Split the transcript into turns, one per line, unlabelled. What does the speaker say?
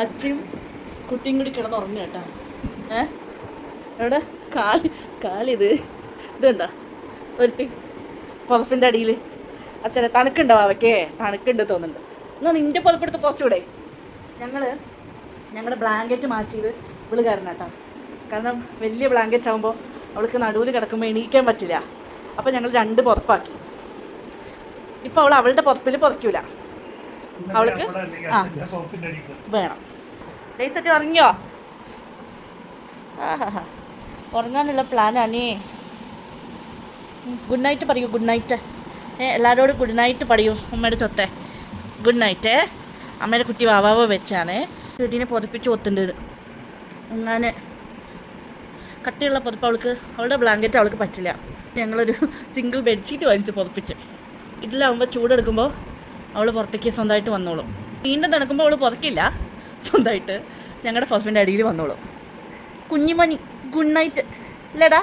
അച്ഛയും കുട്ടിയും കൂടി കിടന്നുറങ്ങുക കേട്ടോ. എവിടെ കാലിത് ഇതുണ്ടോ ഒരുത്തി പുതപ്പിൻ്റെ അടിയിൽ. അച്ഛനെ തണുക്കുണ്ടോ അവയ്ക്കേ? തണുക്കുണ്ട് തോന്നുന്നുണ്ട്. എന്നാൽ നിൻ്റെ പുതപ്പെടുത്ത് കുറച്ചുകൂടെ. ഞങ്ങളുടെ ബ്ലാങ്കറ്റ് മാറ്റിയത് ഇവള് കാരണം കേട്ടോ. കാരണം വലിയ ബ്ലാങ്കറ്റ് ആകുമ്പോൾ അവൾക്ക് നടുവിൽ കിടക്കുമ്പോൾ എണീക്കാൻ പറ്റില്ല. അപ്പോൾ ഞങ്ങൾ 2 പുതപ്പാക്കി. ഇപ്പോൾ അവൾ അവളുടെ പുതപ്പിൽ പുതയ്ക്കൂല, അവൾക്ക് വേണം. ഡേറ്റ് ഉറങ്ങിയോ? ആഹാ, ഉറങ്ങാനുള്ള പ്ലാനാണേ. ഗുഡ് നൈറ്റ് പറയൂ. Good night. എല്ലാവരോടും ഗുഡ് നൈറ്റ് പറയൂ. അമ്മയുടെ ചൊത്തെ ഗുഡ് നൈറ്റ്. അമ്മയുടെ കുട്ടി വാവാവ വെച്ചാണ് വീട്ടിനെ പുതപ്പിച്ച് ഒത്തുണ്ട്. അങ്ങനെ കട്ടിയുള്ള പുതപ്പ് അവളുടെ ബ്ലാങ്കറ്റ് അവൾക്ക് പറ്റില്ല. ഞങ്ങളൊരു സിംഗിൾ ബെഡ്ഷീറ്റ് വാങ്ങിച്ച് പുതപ്പിച്ച്. ഇതിലാവുമ്പോൾ ചൂടെടുക്കുമ്പോൾ അവൾ പുറത്തേക്ക് സ്വന്തമായിട്ട് വന്നോളും. വീണ്ടും തണുക്കുമ്പോൾ അവൾ പുതക്കില്ല, സ്വന്തമായിട്ട് ഞങ്ങളുടെ ഹസ്ബൻഡ് അടിയിൽ വന്നോളും. കുഞ്ഞിമണി ഗുഡ് നൈറ്റ് ഇല്ലടാ.